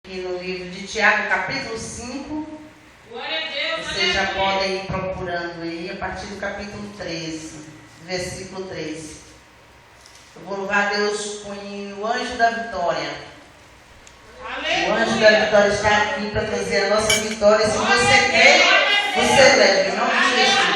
Aqui no livro de Tiago, capítulo 5. Glória a Deus. Vocês já podem ir procurando aí, a partir do capítulo 13, versículo 13. Eu vou louvar a Deus com o anjo da vitória. Aleluia. O anjo da vitória está aqui para trazer a nossa vitória. Se você crê, você leve, em nome de Jesus.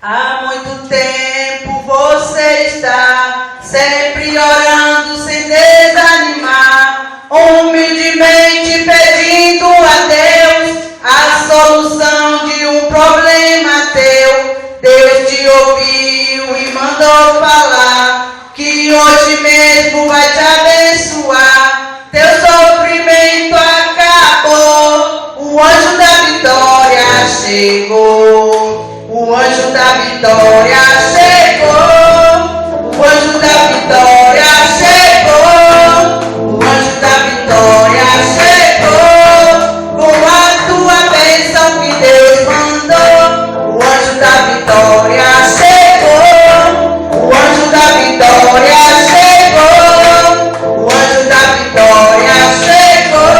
Há muito tempo você está sempre orando sem desanimar, humildemente pedindo a Deus a solução de um problema teu. Deus te ouviu e mandou falar que hoje mesmo vai te abençoar. Teu sofrimento acabou, o anjo da vitória chegou. O anjo da vitória chegou, o anjo da vitória chegou, o anjo da vitória chegou, com a tua bênção que Deus mandou. O anjo da vitória chegou, o anjo da vitória chegou, o anjo da vitória chegou,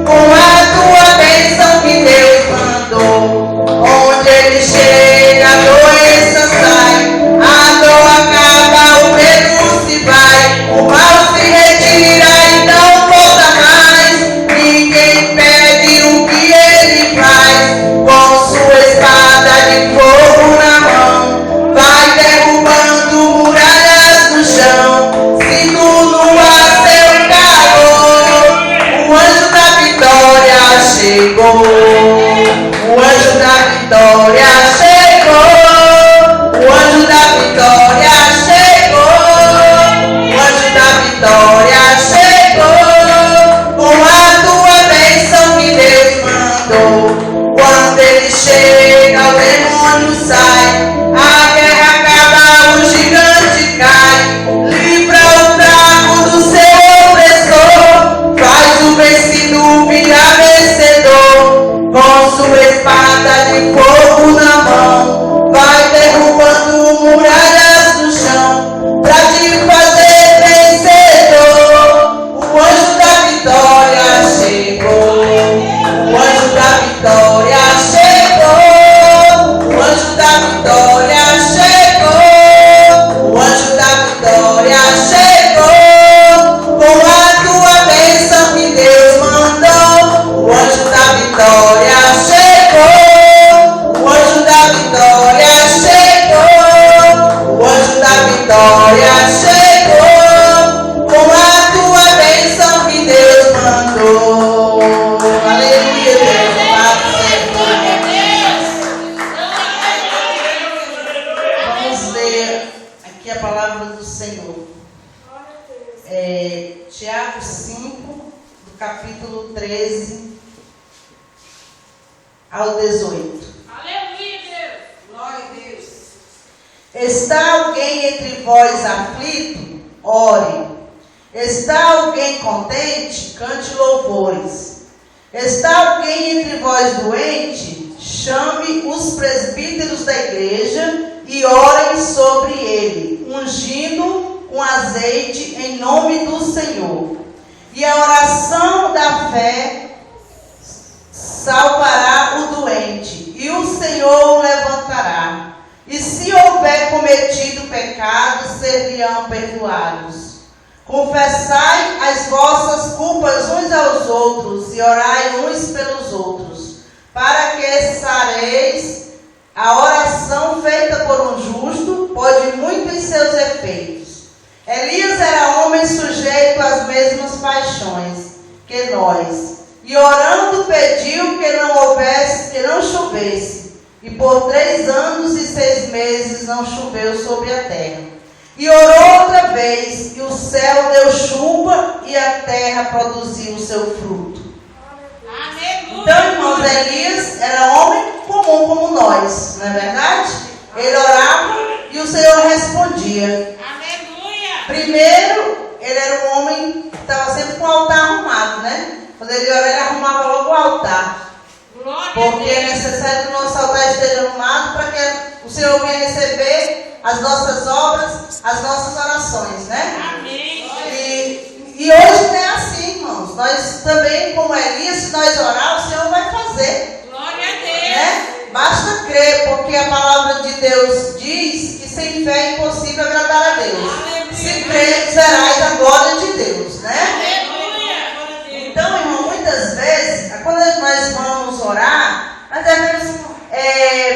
com a tua bênção que Deus mandou. Onde ele chega, a doença sai, a dor acaba, o medo se vai, o mal se retira e não volta mais. Ninguém impede o que ele faz, com sua espada de fogo na mão, vai derrubando muralhas no chão. Se tudo a seu calor, o anjo da vitória chegou. O anjo da vitória chegou, o anjo da vitória chegou, o anjo da vitória chegou, com a tua bênção que Deus mandou. Quando ele chega, o demônio sai, a guerra acaba, o gigante cai, livra o fraco do seu opressor, faz o vencido virar vencedor. Com sua espada de fogo na mão, vai derrubando muralhas no chão, pra te fazer vencedor. O anjo da vitória chegou, o anjo da vitória chegou, o anjo da vitória chegou, o anjo da vitória chegou, com a tua bênção que Deus mandou. O anjo da vitória chegou, o anjo da vitória chegou, o anjo da vitória chegou, com a tua bênção que Deus mandou. Aleluia, Deus, amado Senhor. Vamos ler aqui a palavra do Senhor. Tiago 5, do capítulo 13 ao 18. Aleluia, Deus. Glória a Deus. Está alguém entre vós aflito? Ore. Está alguém contente? Cante louvores. Está alguém entre vós doente? Chame os presbíteros da igreja e orem sobre ele, ungindo com azeite em nome do Senhor. E a oração da fé salvará o doente, e o Senhor o levantará. E se houver cometido pecado, serão perdoados. Confessai as vossas culpas uns aos outros, e orai uns pelos outros, para que sareis. A oração feita por um justo pode muito em seus efeitos. Elias era homem sujeito às mesmas paixões que nós, e orando pediu que não chovesse, e por 3 anos e 6 meses não choveu sobre a terra. E orou outra vez, e o céu deu chuva, e a terra produziu o seu fruto. Aleluia. Então, irmãos, Elias era homem comum como nós, não é verdade? Ele orava e o Senhor respondia. Aleluia. Primeiro, ele era um homem que estava sempre com o altar arrumado, né? Quando ele orava, ele arrumava logo o altar. Glória Porque a é Deus. necessário que o nosso altar esteja arrumado para que o Senhor venha receber as nossas obras, as nossas orações, né? Amém. E hoje não é assim, irmãos. Nós também, como Elias, se nós orar, o Senhor vai fazer. Glória a Deus. Né? Basta crer, porque a palavra de Deus diz que sem fé é impossível agradar a Deus. Se crer, verás a glória de Deus, né? Aleluia. Então, irmão, muitas vezes, quando nós vamos orar, nós devemos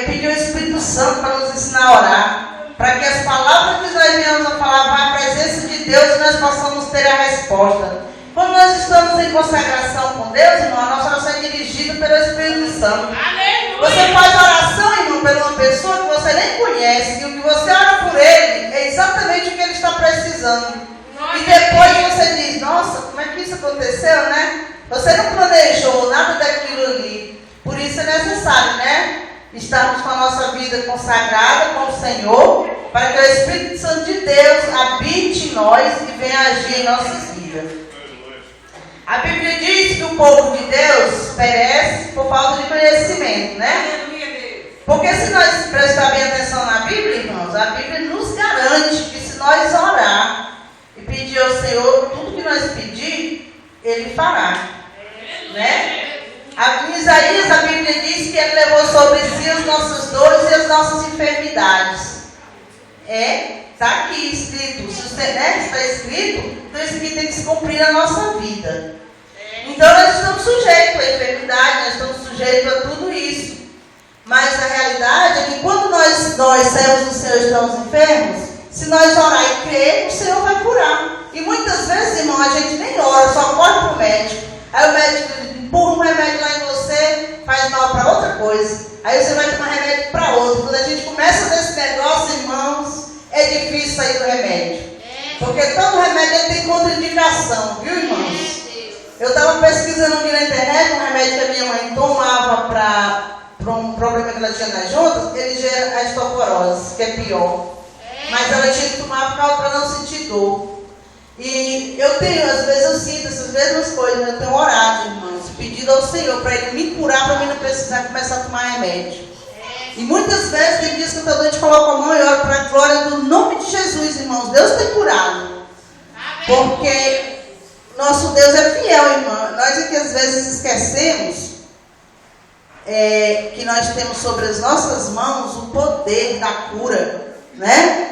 pedir o Espírito Santo para nos ensinar a orar, para que as palavras que nós viemos a falar vá à presença de Deus e nós possamos ter a resposta. Quando nós estamos em consagração com Deus, irmão, a nossa oração é dirigida pelo Espírito Santo. Aleluia. Você faz oração, irmão, por uma pessoa que você nem conhece, e o que você ora por ele é exatamente o que ele está precisando. E depois você diz, nossa, como é que isso aconteceu, né? Você não planejou nada daquilo ali. Por isso é necessário, né? Estarmos com a nossa vida consagrada com o Senhor, para que o Espírito Santo de Deus habite em nós e venha agir em nossas vidas. A Bíblia diz que o povo de Deus perece por falta de conhecimento, né? Porque se nós prestar bem atenção na Bíblia, irmãos, a Bíblia nos garante que se nós orar e pedir ao Senhor tudo que nós pedir, Ele fará, né? Em Isaías, a Bíblia diz que Ele levou sobre si as nossas dores e as nossas enfermidades. Está aqui escrito. Se você, está escrito, então isso aqui tem que se cumprir na nossa vida. Então nós estamos sujeitos à enfermidade, nós estamos sujeitos a tudo isso. Mas a realidade é que quando nós servos do Senhor, estamos enfermos, se nós orar e crer, o Senhor vai curar. E muitas vezes, irmão, a gente nem ora, só corre para o médico. Aí o médico empurra um remédio lá em você, faz mal para outra coisa. Aí você vai tomar remédio para outra. Quando a gente começa nesse negócio, irmãos, é difícil sair do remédio. Porque todo remédio tem contraindicação, viu, irmãos? Eu estava pesquisando aqui na internet um remédio que a minha mãe tomava para um problema que ela tinha nas juntas, ele gera a osteoporose, que é pior. Mas ela tinha que tomar para não sentir dor. E eu tenho, às vezes eu sinto essas mesmas coisas, eu tenho orado, irmãos, pedido ao Senhor para Ele me curar, para mim não precisar começar a tomar remédio. E muitas vezes tem dias que eu estou doente, coloco a mão e oro para a glória do nome de Jesus, irmãos. Deus tem curado. Porque nosso Deus é fiel, irmão. Nós aqui às vezes esquecemos que nós temos sobre as nossas mãos o poder da cura, né?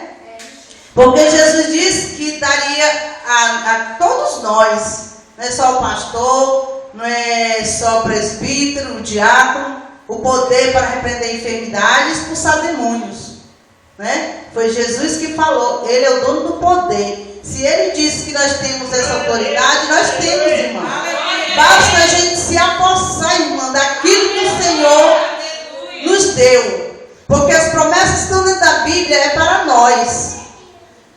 Porque Jesus disse que daria a todos nós, não é só o pastor, não é só o presbítero, o diácono, o poder para repreender enfermidades e expulsar demônios, né? Foi Jesus que falou, Ele é o dono do poder. Se Ele disse que nós temos essa autoridade, nós temos, irmão. Basta a gente se apossar, irmão, daquilo que o Senhor nos deu. Porque as promessas que estão dentro da Bíblia é para nós.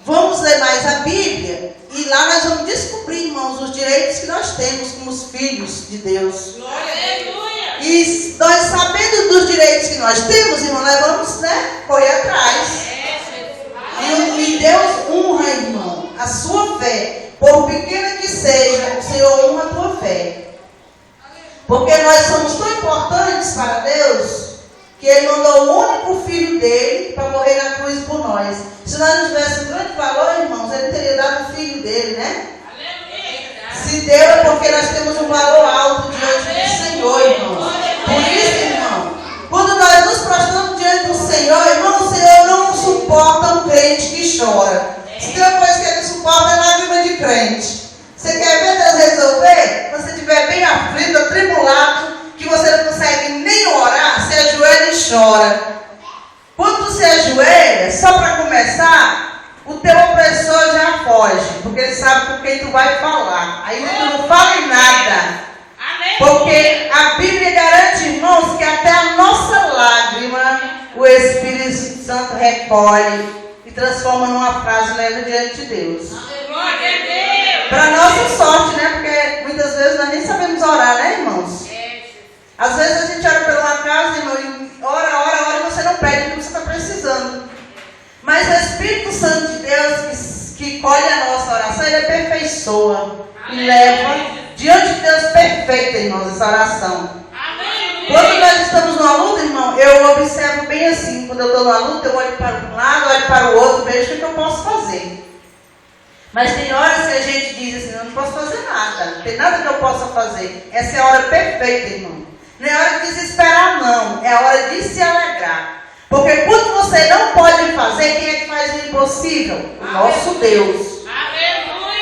Vamos ler mais a Bíblia e lá nós vamos descobrir, irmãos, os direitos que nós temos como os filhos de Deus. E nós, sabendo dos direitos que nós temos, irmão, nós vamos, correr atrás. E Deus honra, irmão, a sua fé. Por pequena que seja, o Senhor honra a tua fé. Porque nós somos tão importantes para Deus que Ele mandou o único filho dele para morrer na cruz por nós. Se nós não tivéssemos grande valor, irmãos, Ele teria dado o filho dele, né? Se deu é porque nós temos um valor alto diante do Senhor, irmãos. Por isso, irmão, quando nós nos prostramos diante do Senhor, irmão, o Senhor não suporta um crente que chora. Se tem uma coisa que Ele não suporta, é lágrima de crente. Você quer ver Deus resolver? Quando você estiver bem aflito, atribulado, que você não consegue nem orar, você ajoelha e chora. Quando você ajoelha, só para começar, o teu opressor já foge, porque ele sabe com quem tu vai falar. Aí tu não fala em nada. Porque a Bíblia garante, irmãos, que até a nossa lágrima o Espírito Santo recolhe e transforma numa frase leve diante de Deus. Para nossa sorte, né? Porque muitas vezes nós nem sabemos orar, né, irmãos? Às vezes a gente ora por uma casa, irmão, e ora, e você não pede o que você está precisando. Mas o Espírito Santo de Deus, que colhe a nossa oração, Ele aperfeiçoa e leva diante de Deus perfeita, irmãos, essa oração. Quando nós estamos numa luta, irmão, eu observo bem assim. Quando eu estou numa luta, eu olho para um lado, olho para o outro, vejo o que eu posso fazer. Mas tem horas que a gente diz assim, eu não posso fazer nada, não tem nada que eu possa fazer. Essa é a hora perfeita, irmão. Não é hora de desesperar, não. É a hora de se alegrar. Porque quando você não pode fazer, quem é que faz o impossível? O nosso Deus.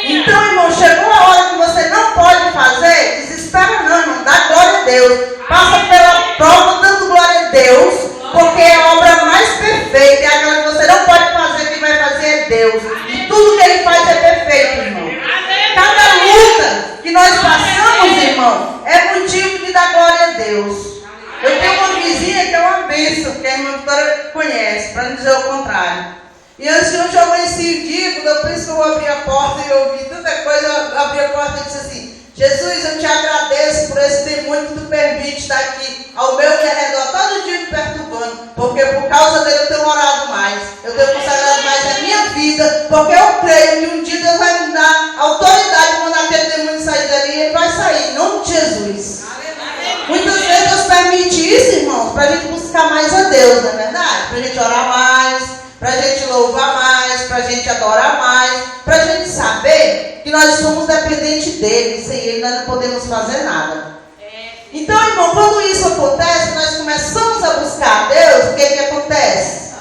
Então, irmão, chegou a hora que você não pode fazer, desespera não, irmão. Dá glória a Deus. Passa pela prova dando glória a Deus. Porque é a obra mais perfeita. É aquela que você não pode fazer, quem vai fazer é Deus. E tudo que Ele faz é perfeito, irmão. Cada luta que nós passamos, irmão, é motivo de dar glória a Deus. Eu tenho uma vizinha que é uma bênção, que a irmã Vitória conhece, para não dizer o contrário. E antes de hoje eu amanheci o dia, quando eu penso que eu vou abrir a porta e ouvi tanta coisa, eu abri a porta e disse assim, Jesus, eu te agradeço por esse testemunho que tu permite estar aqui ao meu redor, todo dia me perturbando, porque por causa dele eu tenho orado mais, eu tenho consagrado mais a minha vida, porque eu creio que um dia Deus vai me dar autoridade quando aquele demônio sair dali, ele vai sair, em nome de Jesus. Muitas vezes Deus permite isso, irmãos, para a gente buscar mais a Deus, não é verdade? Para a gente orar mais, para a gente louvar mais, para a gente adorar mais, para a gente saber que nós somos dependentes dele, sem ele nós não podemos fazer nada. Então, irmão, quando isso acontece, nós começamos a buscar a Deus, o que acontece?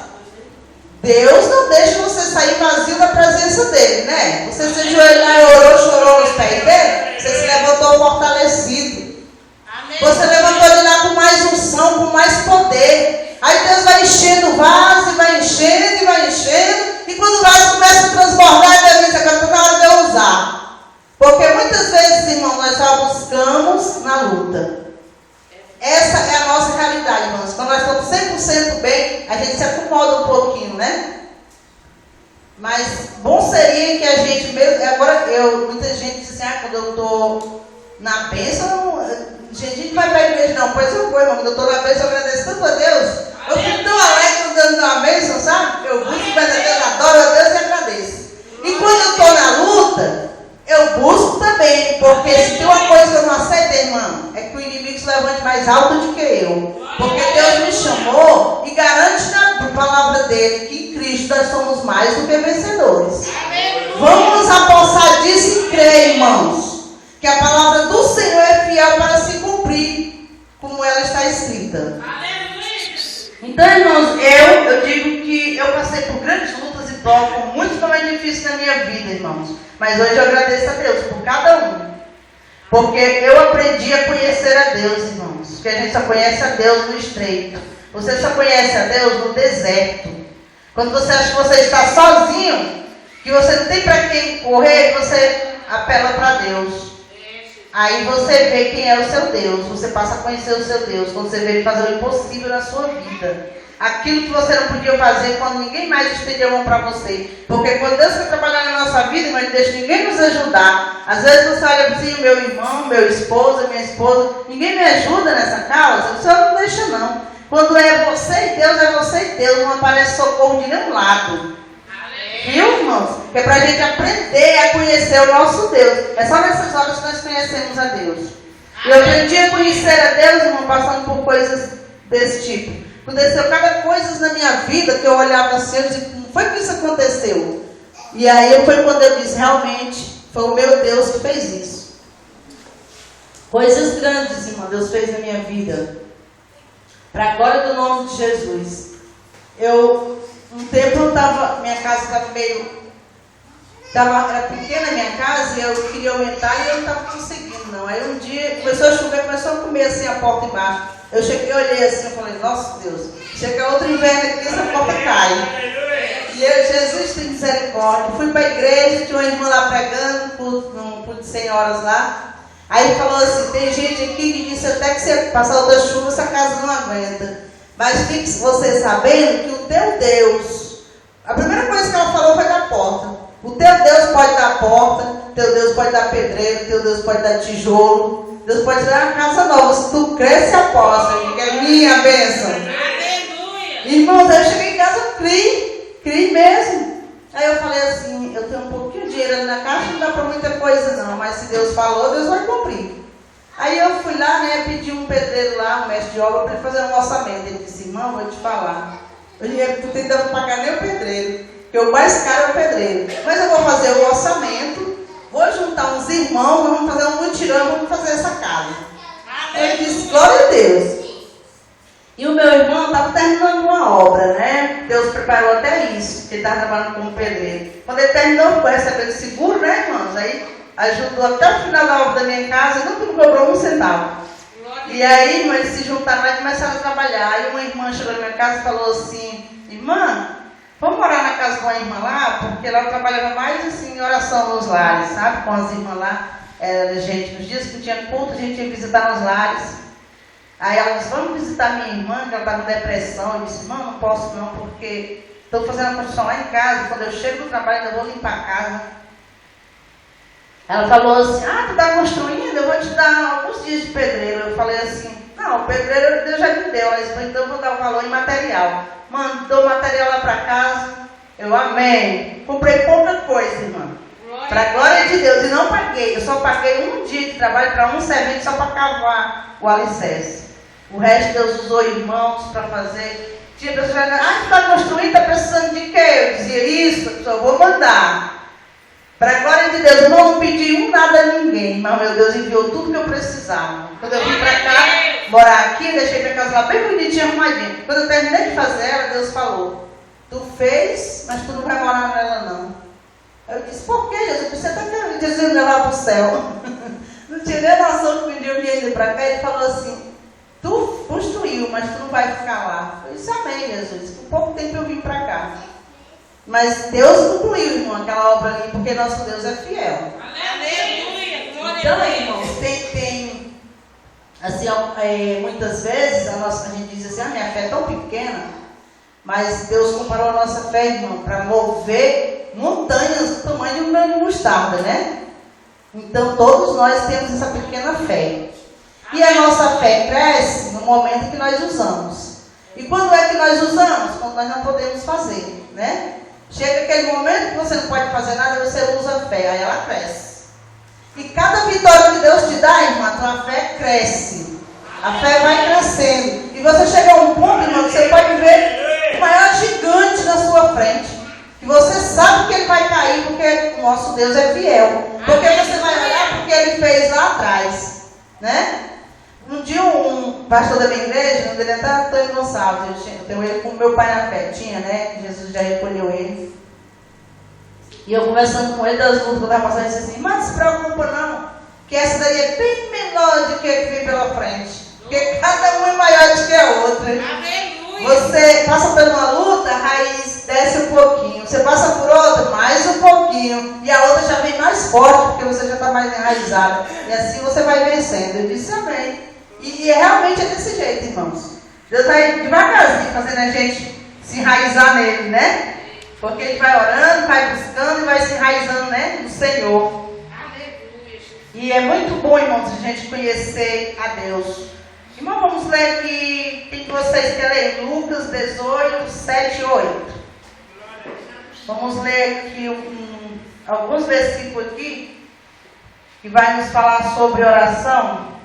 Deus não deixa você sair vazio da presença dele, né? Você se ajoelhou e orou, chorou nos pés dele, você se levantou fortalecido. Você levantou de lá com mais unção, com mais poder. Aí Deus vai enchendo o vaso, e vai enchendo, e vai enchendo. E quando o vaso começa a transbordar, Deus diz, agora está na hora de eu usar. Porque muitas vezes, irmão, nós só buscamos na luta. Essa é a nossa realidade, irmãos. Quando nós estamos 100% bem, a gente se acomoda um pouquinho, né? Mas bom seria que a gente mesmo... Agora, muita gente diz assim, quando eu estou na bênção... Gente, não vai para a igreja não, pois eu vou, irmão. Quando eu estou na bênção, eu agradeço tanto a Deus. Eu fico tão alegre dando uma bênção, sabe? Eu busco, mas a Deus, adoro a Deus e agradeço. E quando eu estou na luta, eu busco também, porque se tem uma coisa que eu não aceito, irmão, é que o inimigo se levante mais alto do que eu. Porque Deus me chamou e garante na palavra dele que em Cristo nós somos mais do que vencedores. Vamos nos apossar disso e crer, irmãos, que a palavra do Senhor é fiel para se cumprir, como ela está escrita. Então, irmãos, eu digo que eu passei por grandes lutas e provas, muitos momentos difíceis na minha vida, irmãos. Mas hoje eu agradeço a Deus por cada um. Porque eu aprendi a conhecer a Deus, irmãos. Porque a gente só conhece a Deus no estreito. Você só conhece a Deus no deserto. Quando você acha que você está sozinho, que você não tem para quem correr, você apela para Deus. Aí você vê quem é o seu Deus, você passa a conhecer o seu Deus, quando você vê Ele fazer o impossível na sua vida. Aquilo que você não podia fazer quando ninguém mais estendeu a mão para você. Porque quando Deus quer trabalhar na nossa vida, Ele não deixa ninguém nos ajudar. Às vezes você olha assim, o meu irmão, meu esposo, minha esposa, ninguém me ajuda nessa causa, o Senhor não deixa não. Quando é você e Deus, é você e Deus, não aparece socorro de nenhum lado. Viu, irmãos? Que é para a gente aprender a conhecer o nosso Deus. É só nessas horas que nós conhecemos a Deus. E eu aprendi a conhecer a Deus, irmão, passando por coisas desse tipo. Aconteceu cada coisa na minha vida que eu olhava assim, eu disse, como foi que isso aconteceu? E aí foi quando eu disse, realmente, foi o meu Deus que fez isso. Coisas grandes, irmão, Deus fez na minha vida. Para a glória do nome de Jesus. Um tempo eu estava, minha casa estava era pequena a minha casa e eu queria aumentar e eu não estava conseguindo não. Aí um dia começou a chover, começou a comer assim a porta embaixo. Eu cheguei, olhei assim, eu falei, nossa Deus, chega outro inverno aqui, essa porta cai. E eu, Jesus tem misericórdia. Fui para a igreja, tinha uma irmã lá pregando, por de 100 horas lá. Aí ele falou assim, tem gente aqui que disse até que você passar outra chuva, essa casa não aguenta. Mas fique você sabendo que o teu Deus, a primeira coisa que ela falou foi da porta. O teu Deus pode dar porta, o teu Deus pode dar pedreiro, o teu Deus pode dar tijolo, Deus pode dar uma casa nova. Se tu cresce a aposta, que é minha bênção. Aleluia. Irmãos, eu cheguei em casa, criei mesmo. Aí eu falei assim, eu tenho um pouquinho de dinheiro ali na caixa, não dá para muita coisa não, mas se Deus falou, Deus vai cumprir. Aí eu fui lá, né, pedi um pedreiro lá, um mestre de obra, para ele fazer um orçamento. Ele disse, irmão, vou te falar, eu não estou tentando pagar nem o pedreiro, porque o mais caro é o pedreiro. Mas eu vou fazer o orçamento, vou juntar uns irmãos, vamos fazer um mutirão, vamos fazer essa casa. Ele disse, glória a Deus. E o meu irmão estava terminando uma obra, né? Deus preparou até isso, porque ele estava trabalhando como pedreiro. Quando ele terminou, ficou recebendo seguro, né, irmãos? Aí ajudou até o final da obra da minha casa e nunca me cobrou um centavo. E aí, irmão, eles se juntaram lá e começaram a trabalhar. Aí uma irmã chegou na minha casa e falou assim, irmã, vamos morar na casa de uma irmã lá? Porque ela trabalhava mais assim em oração nos lares, sabe? Com as irmãs lá. Gente, nos dias que tinha culto, a gente ia visitar nos lares. Aí ela disse, vamos visitar minha irmã, que ela está com depressão. Eu disse, irmã, não posso não, porque estou fazendo a construção lá em casa. Quando eu chego do trabalho, eu vou limpar a casa. Ela falou assim, tu está construindo? Eu vou te dar alguns dias de pedreiro. Eu falei assim, não, o pedreiro Deus já me deu. Ela disse, então eu vou dar o valor em material. Mandou material lá para casa. Eu amei. Comprei pouca coisa, irmã. Para a glória de Deus. E não paguei. Eu só paguei um dia de trabalho para um servente só para cavar o alicerce. O resto Deus usou irmãos para fazer. Tinha pessoas que falavam, tu está construindo, está precisando de quê? Eu dizia isso, eu vou mandar. Para a glória de Deus, eu não pedi nada a ninguém. Mas meu Deus enviou tudo que eu precisava. Quando eu vim para cá, morar aqui, deixei minha casa lá bem bonitinha, arrumadinha. Quando eu terminei de fazer ela, Deus falou, tu fez, mas tu não vai morar nela não. Eu disse, por que Jesus? Você está querendo Jesus me levar para o céu? Não tinha nem noção que um dia eu vinha ele para cá, ele falou assim, tu construiu, mas tu não vai ficar lá. Eu disse, amém, Jesus. Com pouco tempo eu vim para cá. Mas Deus concluiu, irmão, aquela obra ali, porque nosso Deus é fiel. Aleluia, glória então, a Deus. irmãos, tem assim, muitas vezes a gente diz assim, minha fé é tão pequena, mas Deus comparou a nossa fé, irmão, para mover montanhas do tamanho de um grão de mostarda, né? Então, todos nós temos essa pequena fé. E a nossa fé cresce no momento que nós usamos. E quando é que nós usamos? Quando nós não podemos fazer, né? Chega aquele momento que você não pode fazer nada, você usa a fé, aí ela cresce. E cada vitória que Deus te dá, irmã, a tua fé cresce. A fé vai crescendo. E você chega a um ponto, irmão, que você pode ver o maior gigante na sua frente. Que você sabe que ele vai cair, porque o nosso Deus é fiel. Porque você vai olhar porque ele fez lá atrás, né? Um dia um pastor da minha igreja, ele até Antônio Gonçalves, eu tenho ele com meu pai na fé, tinha, né? Jesus já recolheu ele. E eu conversando com ele das lutas que eu estava passando, ele disse assim, mas não se preocupa não, que essa daí é bem menor do que a que vem pela frente. Porque cada um é maior do que a outra. Aleluia. Você passa por uma luta, a raiz desce um pouquinho. Você passa por outra, mais um pouquinho. E a outra já vem mais forte, porque você já está mais enraizado. E assim você vai vencendo. Eu disse amém. E realmente é desse jeito, irmãos. Deus vai devagarzinho fazendo a gente se enraizar nele, né? Porque ele vai orando, vai buscando e vai se enraizando, né? No Senhor. Aleluia. E é muito bom, irmãos, a gente conhecer a Deus. Irmão, vamos ler aqui, tem que vocês querem ler Lucas 18, 7 e 8. Vamos ler aqui alguns versículos aqui que vai nos falar sobre oração.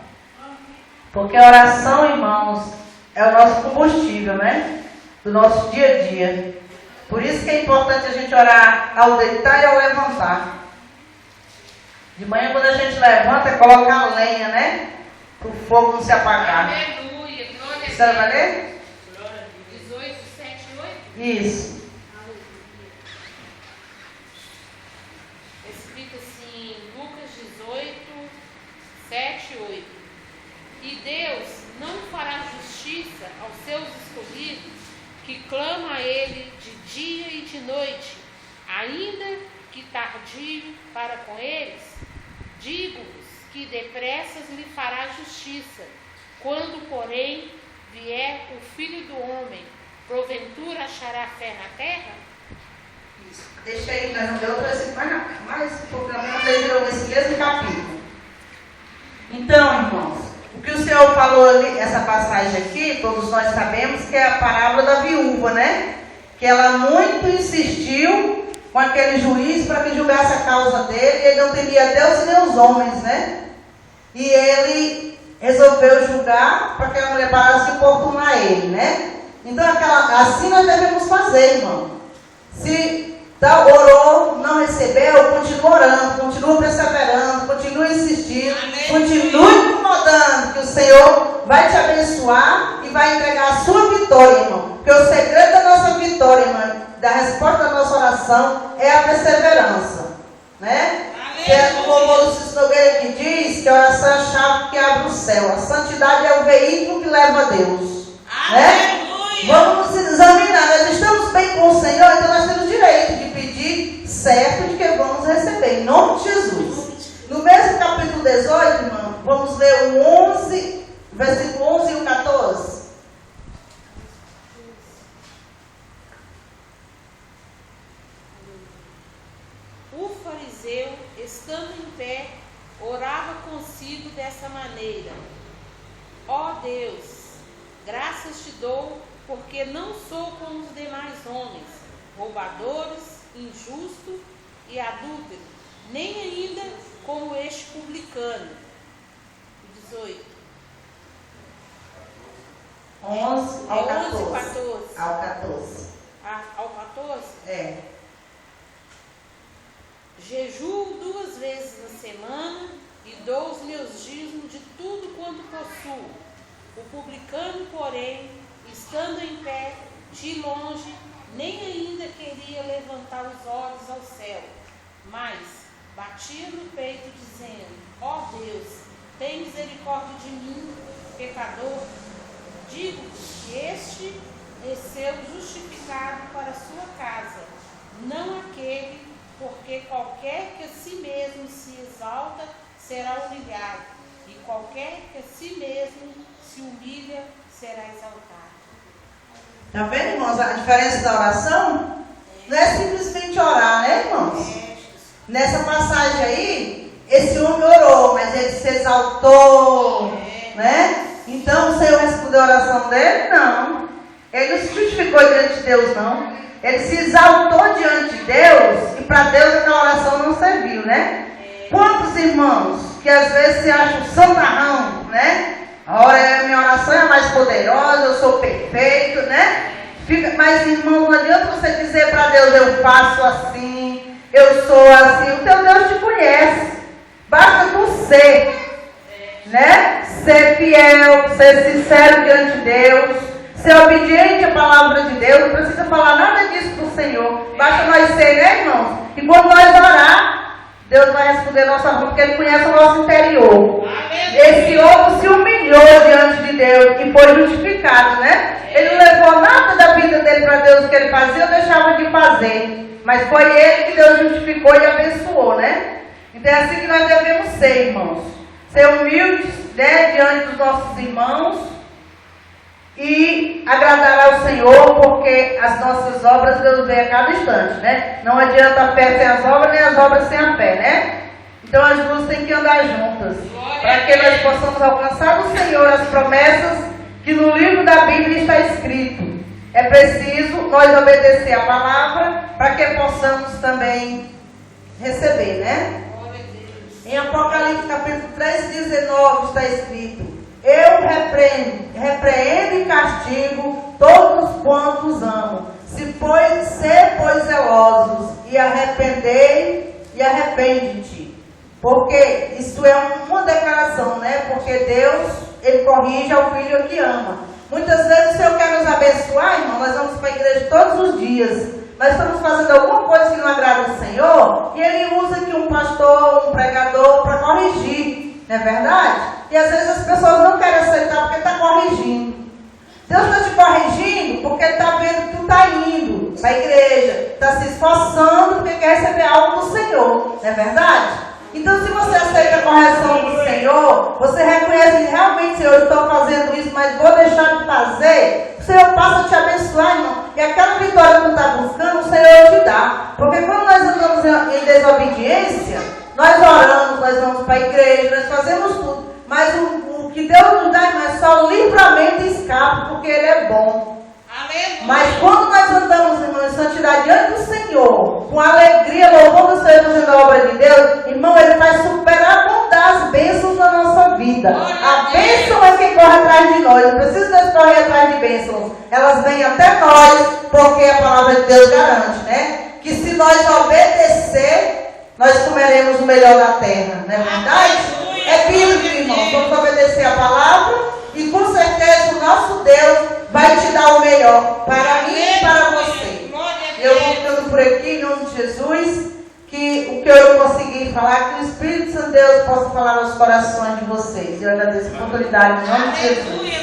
Porque a oração, irmãos, é o nosso combustível, né? Do nosso dia a dia. Por isso que é importante a gente orar ao deitar e ao levantar. De manhã, quando a gente levanta, é colocar a lenha, né? Para o fogo não se apagar. Aleluia, glória a Deus. Você vai ler? 18, 7 e 8. Isso. Escrito assim, Lucas 18, 7 e 8. E Deus não fará justiça aos seus escolhidos, que clamam a Ele de dia e de noite, ainda que tardio para com eles? Digo-vos que depressas lhe fará justiça. Quando, porém, vier o Filho do Homem, porventura achará fé na terra? Isso. Deixa aí, nós não deu outro versículo, mas o programa leu nesse mesmo capítulo. Então, irmãos, o que o Senhor falou ali, essa passagem aqui, todos nós sabemos que é a parábola da viúva, né? Que ela muito insistiu com aquele juiz para que julgasse a causa dele, e ele não temia Deus e nem os homens, né? e ele resolveu julgar para que a mulher parasse de importunar ele, né? Então, assim nós devemos fazer, irmão. Se orou, não recebeu, continua orando, continua perseverando, continua insistindo, continue incomodando, que o Senhor vai te abençoar e vai entregar a sua vitória, irmão. Porque o segredo da nossa vitória, irmão, da resposta da nossa oração, é a perseverança, né? Que é como o Lúcio Nogueira que diz que a oração é a chave que abre o céu. A santidade é o veículo que leva a Deus, né? Vamos nos examinar, nós estamos bem com o Senhor, então nós temos direito de pedir certo de que vamos receber, em nome de Jesus. No mesmo capítulo 18, irmão, vamos ler o 11, versículo 11 e o 14. O fariseu, estando em pé, orava consigo dessa maneira: ó Deus, graças te dou, porque não sou como os demais homens, roubadores, injusto e adúltero, nem ainda como este publicano. 18. 11 ao 14. 11, 14. Ao 14. Ao 14? É. Jejuo 2 vezes na semana e dou os meus dízimos de tudo quanto possuo. O publicano, porém, estando em pé, de longe, nem ainda queria levantar os olhos ao céu, mas batia no peito, dizendo: ó Deus, tem misericórdia de mim, pecador. Digo-vos que este desceu justificado para a sua casa, não aquele, porque qualquer que a si mesmo se exalta será humilhado, e qualquer que a si mesmo se humilha será exaltado. Tá vendo, irmãos, a diferença da oração? Não é simplesmente orar, né, irmãos? Nessa passagem aí, esse homem orou, mas ele se exaltou, né? Então o Senhor respondeu a oração dele? Não. Ele não se justificou diante de Deus, não. Ele se exaltou diante de Deus, e para Deus aquela oração não serviu, né? Quantos irmãos que às vezes se acham santarrão, né? A minha oração é mais poderosa, eu sou perfeito, né? Mas, irmão, não adianta você dizer para Deus: eu faço assim, eu sou assim. O teu Deus te conhece. Basta tu ser, né? Ser fiel, ser sincero diante de Deus, ser obediente à palavra de Deus. Não precisa falar nada disso para o Senhor. Basta nós ser, né, irmãos? E quando nós orar, Deus vai responder nossa oração, porque Ele conhece o nosso interior. Esse homem se humilhou diante de Deus e foi justificado, né? Ele não levou nada da vida dele para Deus, que ele fazia ou deixava de fazer. Mas foi ele que Deus justificou e abençoou, né? Então é assim que nós devemos ser, irmãos. Ser humildes, né, diante dos nossos irmãos e agradar ao Senhor, porque as nossas obras Deus vê a cada instante, né? Não adianta a fé sem as obras, nem as obras sem a fé, né? Então as duas têm que andar juntas, para que nós possamos alcançar do Senhor as promessas que no livro da Bíblia está escrito. É preciso nós obedecer a palavra para que possamos também receber, né? Em Apocalipse capítulo 3:19 está escrito: eu repreendo e castigo todos quantos amo. Pois zelosos e arrepende-te. Porque isso é uma declaração, né? Porque Deus, Ele corrige ao filho que ama. Muitas vezes o Senhor quer nos abençoar, irmão, nós vamos para a igreja todos os dias. Nós estamos fazendo alguma coisa que não agrada ao Senhor, e Ele usa aqui um pastor, um pregador para corrigir, não é verdade? E às vezes as pessoas não querem aceitar porque está corrigindo. Deus está te corrigindo porque Ele está vendo que tu está indo para a igreja, está se esforçando porque quer receber algo do Senhor, não é verdade? Então, se você aceita a correção do Senhor, você reconhece que realmente, Senhor, eu estou fazendo isso, mas vou deixar de fazer, o Senhor passa a te abençoar, irmão. E aquela vitória que tu está buscando, o Senhor te dá. Porque quando nós andamos em desobediência, nós oramos, nós vamos para a igreja, nós fazemos tudo. Mas o que Deus nos dá, irmão, é só o livramento e escape, porque Ele é bom. Mas quando nós andamos, irmão, em santidade diante do Senhor, com alegria, louvando o Senhor, fazendo a obra de Deus, irmão, Ele vai superar as bênçãos na nossa bênçãos, elas vêm até nós, porque a palavra de Deus garante, né? Que se nós obedecer, nós comeremos o melhor da terra, não é verdade? É bíblico, irmão. Vamos obedecer a palavra e com certeza o nosso Deus vai te dar o melhor para mim e para você. Eu vou ficando por aqui em nome de Jesus. Que o que eu conseguir falar, que o Espírito Santo de Deus possa falar nos corações de vocês. Eu agradeço a oportunidade em nome de Jesus.